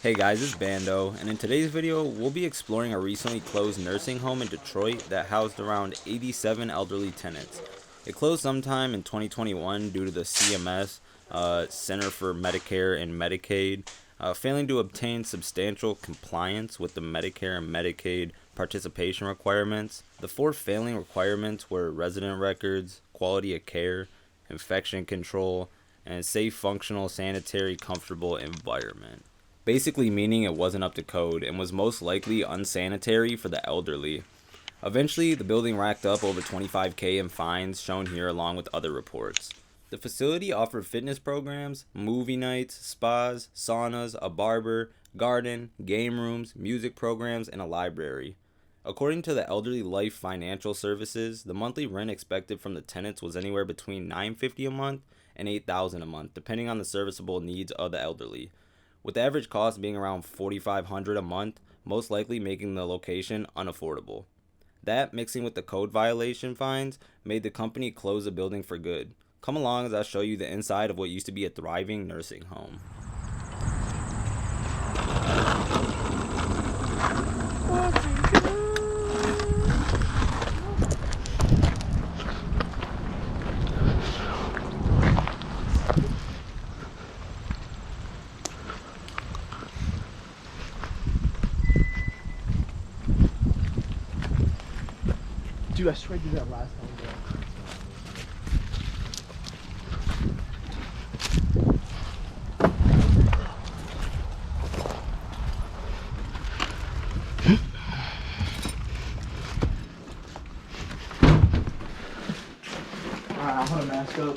Hey guys, it's Bando, and in today's video, we'll be exploring a recently closed nursing home in Detroit that housed around 87 elderly tenants. It closed sometime in 2021 due to the CMS, Center for Medicare and Medicaid, failing to obtain substantial compliance with the Medicare and Medicaid participation requirements. The four failing requirements were resident records, quality of care, infection control, and safe, functional, sanitary, comfortable environment. Basically meaning it wasn't up to code and was most likely unsanitary for the elderly. Eventually, the building racked up over $25K in fines, shown here along with other reports. The facility offered fitness programs, movie nights, spas, saunas, a barber, garden, game rooms, music programs, and a library. According to the Elderly Life Financial Services, the monthly rent expected from the tenants was anywhere between $950 a month and $8,000 a month, depending on the serviceable needs of the elderly, with the average cost being around $4,500 a month, most likely making the location unaffordable. That, mixing with the code violation fines, made the company close the building for good. Come along as I show you the inside of what used to be a thriving nursing home. Dude, I swear I did that last time, bro. Alright, I'll put a mask up.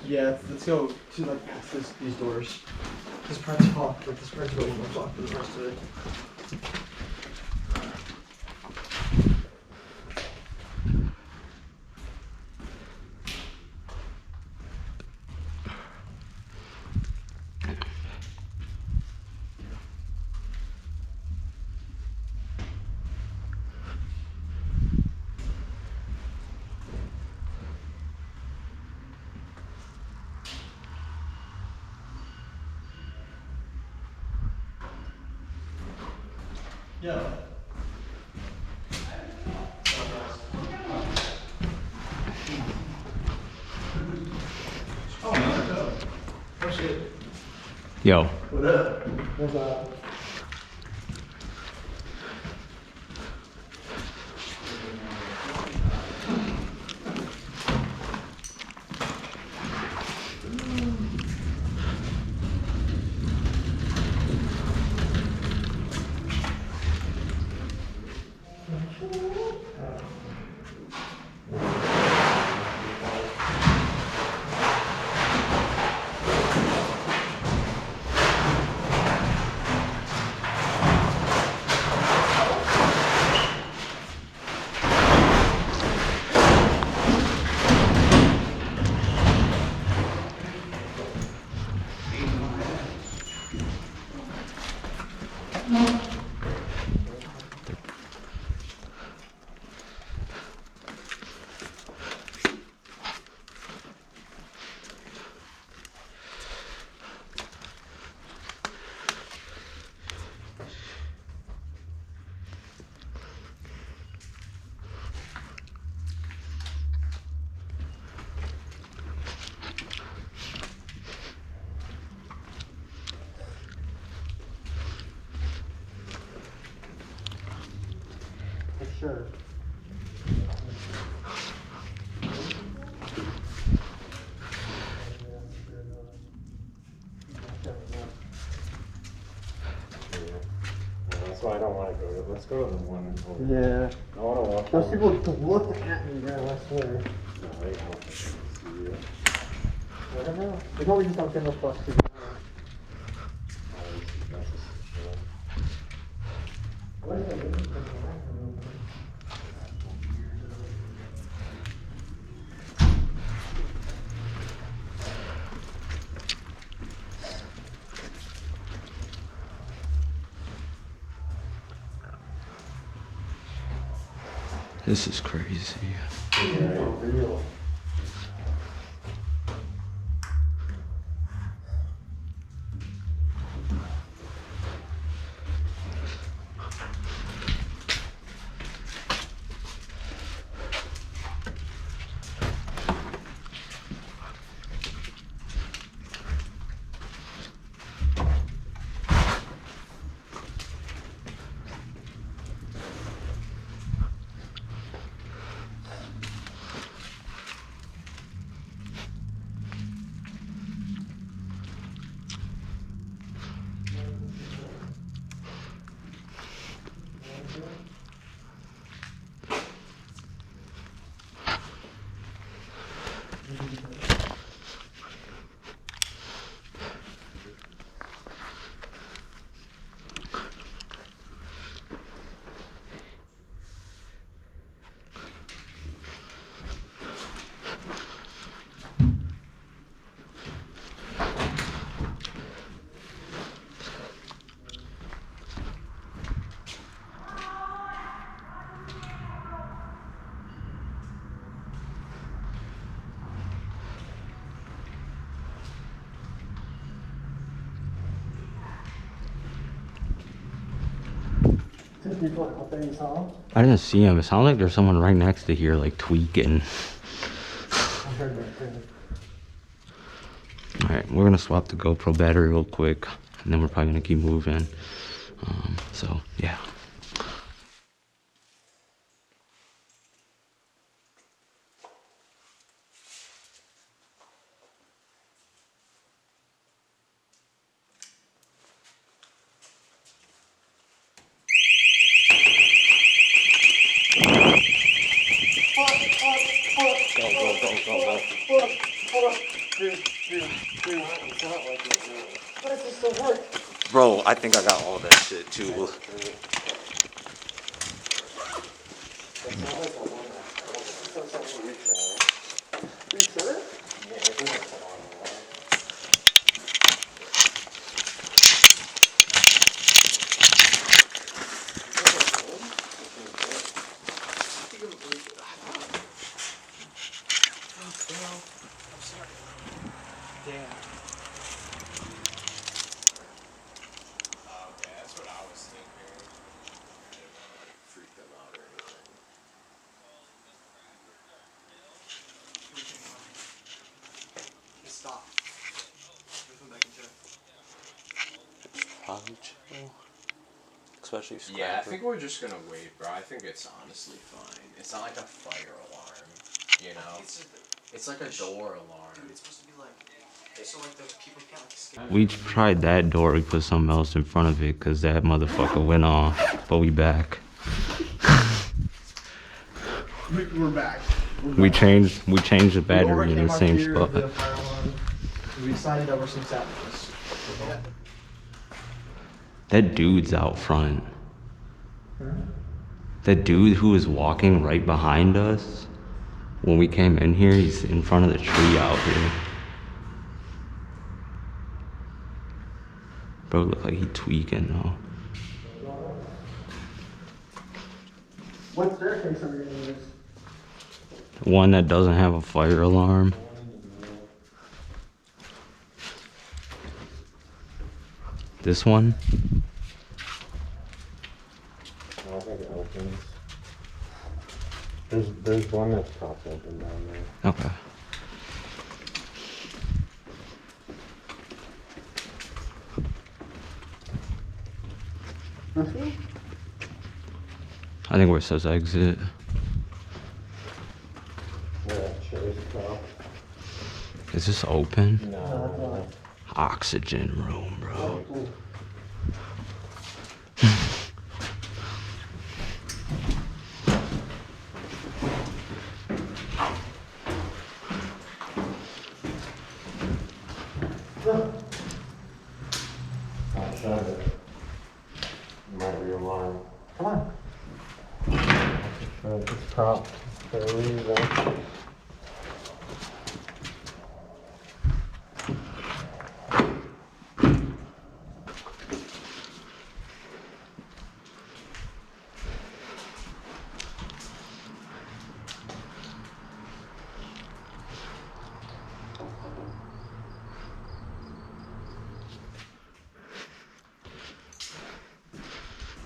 Yeah, let's go to like past these doors. This part's off, like this part's really much off for the rest of it. Yeah. Oh, no. Oh shit. Yo. What up? What's up? For sure. That's why I don't want to go to. Let's go to the one over. Yeah. I want to walk. Those people looked at me, bro, I swear. No, they don't see you. I don't know. They probably just don't get no plus two. What is that? This is crazy. Yeah, real. People out there, you saw them? I didn't see him. It sounded like there's someone right next to here, like tweaking. I heard that too. Alright, we're gonna swap the GoPro battery real quick, and then we're probably gonna keep moving. So, yeah. Bro, I think I got all that shit too. Probably chill. Especially Yeah, I think we're just gonna wait, bro. I think it's honestly fine. It's not like a fire alarm, you know? It's like a door alarm. It's supposed to be like, so like those people can't like escape. We tried that door, we put something else in front of it because that motherfucker went off, but we back. We're back. We changed the battery in the same spot. We decided that we're some savages. That dude's out front. That dude who was walking right behind us when we came in here, he's in front of the tree out here. Bro, look like he tweaking though. What staircase are we gonna use? One that doesn't have a fire alarm. This one? I don't think it opens. There's one that's propped open down there. Okay. I think where it says exit. Where that chair's propped. Is this open? No. Oxygen room, bro. I'll shut it. Might be alarm. Come on. It's propped for a reason.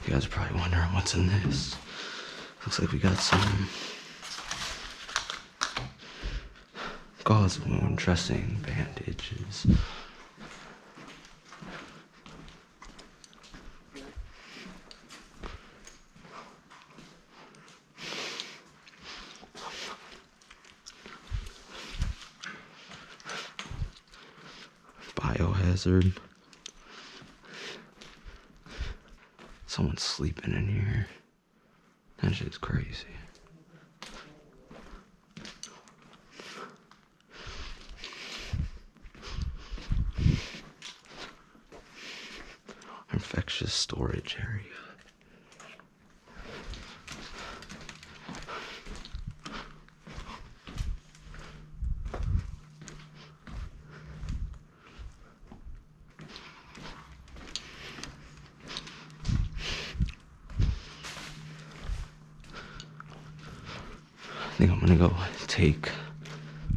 You guys are probably wondering what's in this. Looks like we got some gauze wound dressing, bandages. Biohazard. Someone's sleeping in here. That shit's crazy. Infectious storage area. I think I'm gonna go take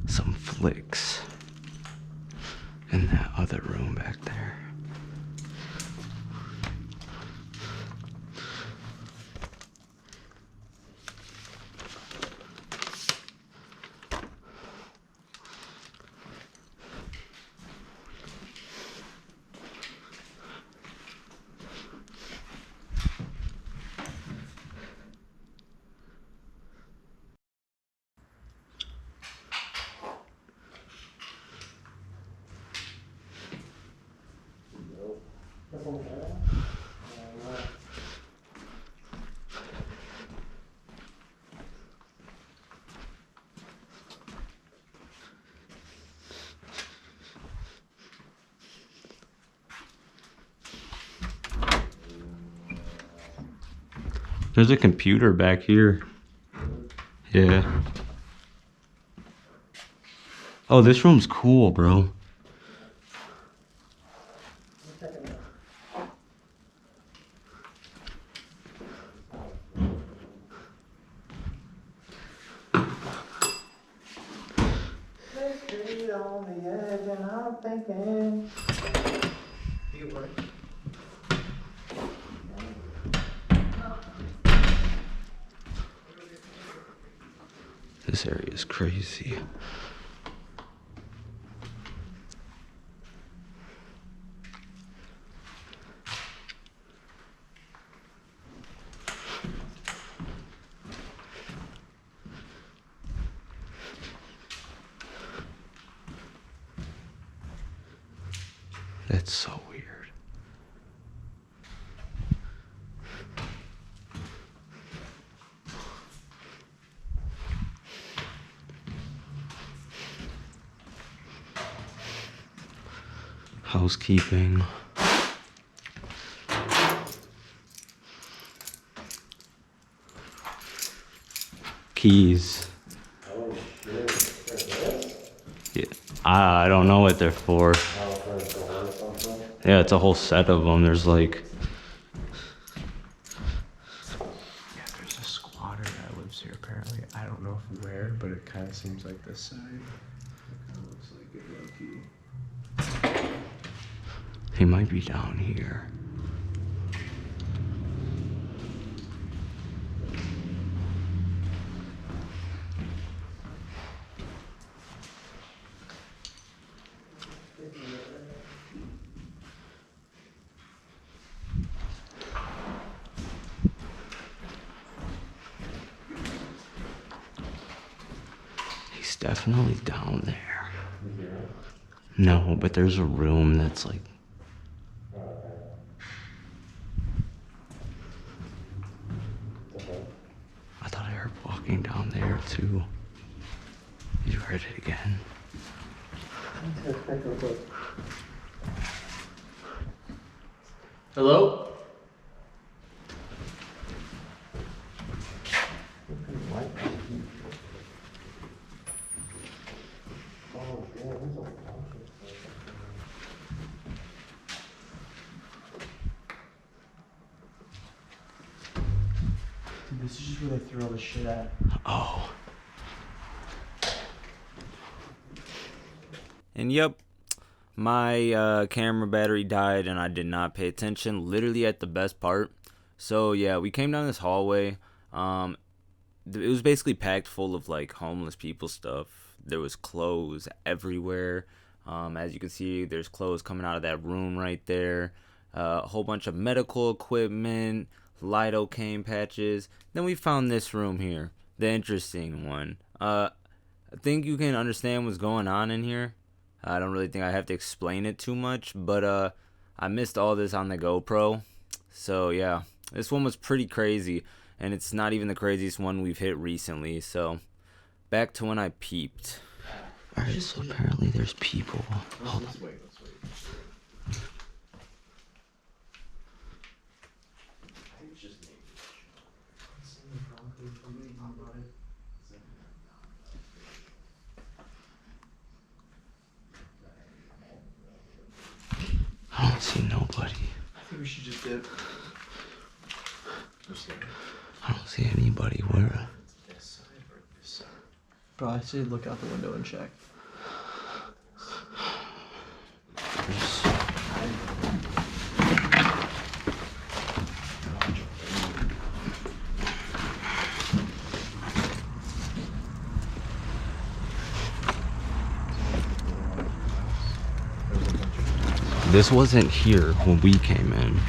some flicks in that other room back there. There's a computer back here. Yeah. Oh, this room's cool, bro. This area is crazy. That's so weird. Housekeeping. Keys. Oh shit. Yeah, I don't know what they're for. Oh, for a door or something? Yeah, it's a whole set of them. There's like... Yeah, there's a squatter that lives here apparently. I don't know from where, but it kind of seems like this side. It kind of looks like it low key. He might be down here. He's definitely down there. No, but there's a room that's like... I thought I heard walking down there too. You heard it again. Hello? Dude, this is just where they threw all the shit at. Oh. And yep, my camera battery died and I did not pay attention literally at the best part. So yeah, we came down this hallway. It was basically packed full of like homeless people stuff. There was clothes everywhere. As you can see, there's clothes coming out of that room right there. A whole bunch of medical equipment, lidocaine patches. Then we found this room here, the interesting one. I think you can understand what's going on in here. I don't really think I have to explain it too much, but I missed all this on the GoPro. So yeah, this one was pretty crazy, and it's not even the craziest one we've hit recently. So back to when I peeped. Alright, so apparently there's people. Hold on. Let's wait. I think it's just me. I don't see nobody. I think we should just dip. I don't see anybody. Where? This side or this side? Bro, I say look out the window and check. This wasn't here when we came in.